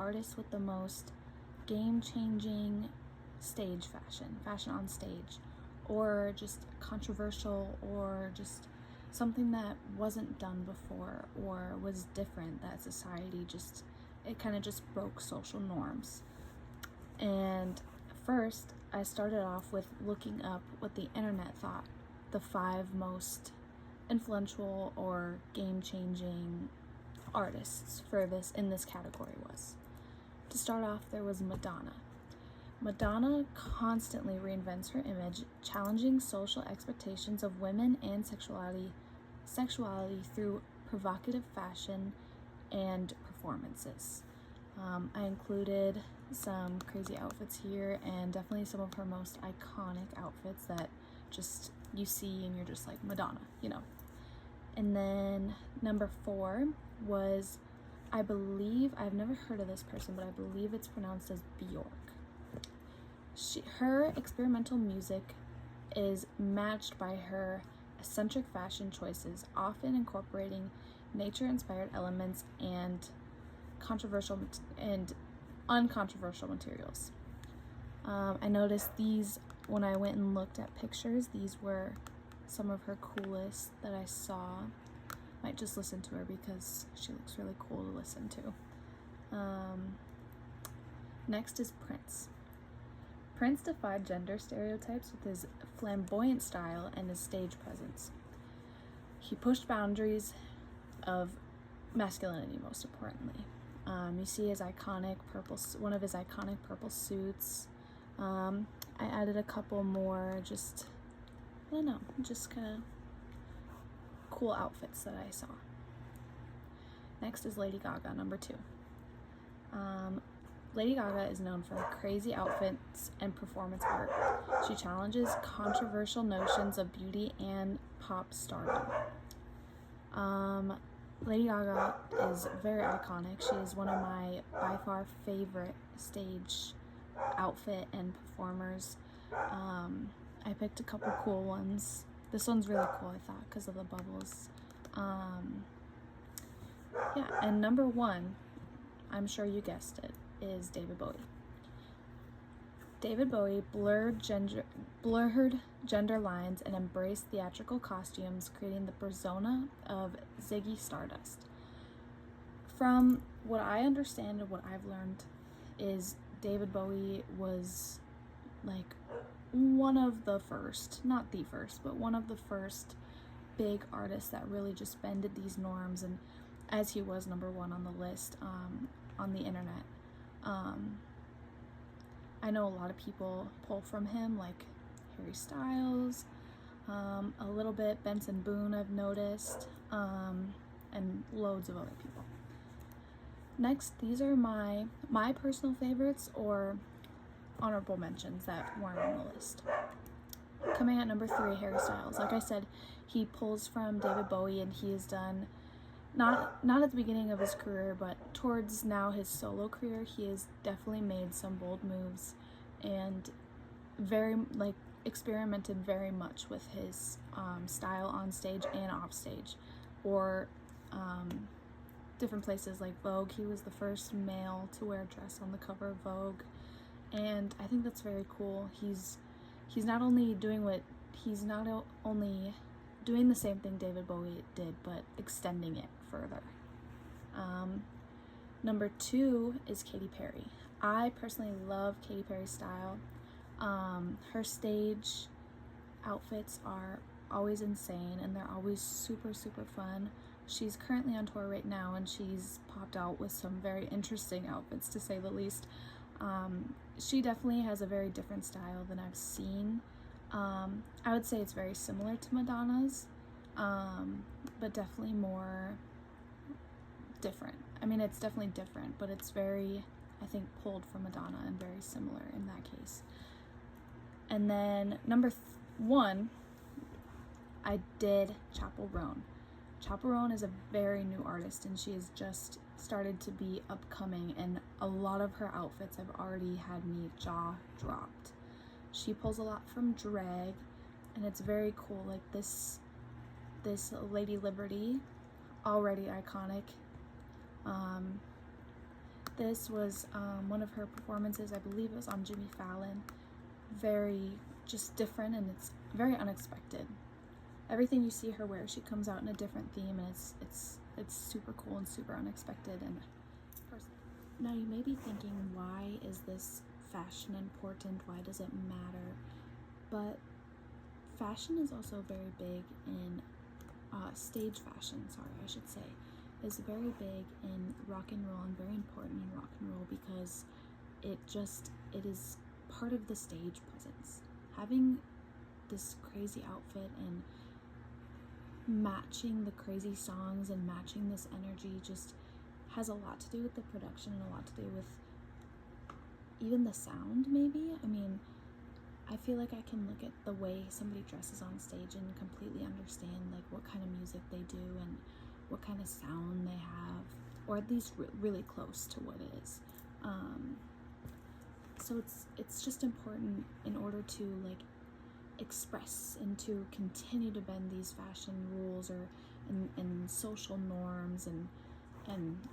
artist with the most game-changing stage fashion on stage, or just controversial, or just something that wasn't done before or was different, that society just, it kind of just broke social norms. And first, I started off with looking up what the internet thought the 5 most influential or game-changing artists for this in this category was. To start off, there was Madonna. Madonna constantly reinvents her image, challenging social expectations of women and sexuality through provocative fashion and performances. I included some crazy outfits here, and definitely some of her most iconic outfits that just you see and you're just like, Madonna, you know. And then number 4 was, I believe, I've never heard of this person, but I believe it's pronounced as Bjork. Her experimental music is matched by her eccentric fashion choices, often incorporating nature-inspired elements and controversial and uncontroversial materials. I noticed these when I went and looked at pictures. These were some of her coolest that I saw. Might just listen to her because she looks really cool to listen to. Next is Prince. Prince defied gender stereotypes with his flamboyant style and his stage presence. He pushed boundaries of masculinity, most importantly. You see his iconic one of his iconic purple suits. I added a couple more, just, I don't know, just kind of cool outfits that I saw. Next is Lady Gaga, number 2. Lady Gaga is known for her crazy outfits and performance art. She challenges controversial notions of beauty and pop stardom. Lady Gaga is very iconic. She is one of my by far favorite stage outfit and performers. I picked a couple cool ones. This one's really cool, I thought, because of the bubbles. Yeah, and number 1, I'm sure you guessed it, is David Bowie. David Bowie blurred gender lines and embraced theatrical costumes, creating the persona of Ziggy Stardust. From what I understand and what I've learned is David Bowie was like one of the first, not the first, but one of the first big artists that really just bended these norms, and as he was number 1 on the list on the internet. I know a lot of people pull from him, like Harry Styles, a little bit Benson Boone I've noticed, and loads of other people. Next, these are my personal favorites or honorable mentions that weren't on the list. Coming at number 3, Harry Styles. Like I said, he pulls from David Bowie, and he has done, not at the beginning of his career, but towards now his solo career, he has definitely made some bold moves and very, like, experimented very much with his style on stage and off stage, or different places like Vogue. He was the first male to wear a dress on the cover of Vogue, and I think that's very cool. He's not only doing the same thing David Bowie did, but extending it further. Number 2 is Katy Perry. I personally love Katy Perry's style. Her stage outfits are always insane, and they're always super, super fun. She's currently on tour right now, and she's popped out with some very interesting outfits, to say the least. She definitely has a very different style than I've seen. I would say it's very similar to Madonna's, but definitely more different. I mean, it's definitely different, but it's very, I think, pulled from Madonna and very similar in that case. And then number 1, I did Chappell Roan. Chappell Roan is a very new artist, and she has just started to be upcoming, and a lot of her outfits have already had me jaw dropped. She pulls a lot from drag, and it's very cool. Like this Lady Liberty, already iconic. This was one of her performances. I believe it was on Jimmy Fallon. Very just different, and it's very unexpected. Everything you see her wear, she comes out in a different theme, and it's super cool and super unexpected. And now you may be thinking, why is this fashion important? Why does it matter? But fashion is also very big in stage fashion, I should say, is very big in rock and roll and very important in rock and roll because it is part of the stage presence. Having this crazy outfit and matching the crazy songs and matching this energy just has a lot to do with the production and a lot to do with even the sound, maybe. I mean, I feel like I can look at the way somebody dresses on stage and completely understand like what kind of music they do and what kind of sound they have, or at least really close to what it is. So it's just important in order to like express and to continue to bend these fashion rules or and social norms and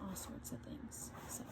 all sorts of things. So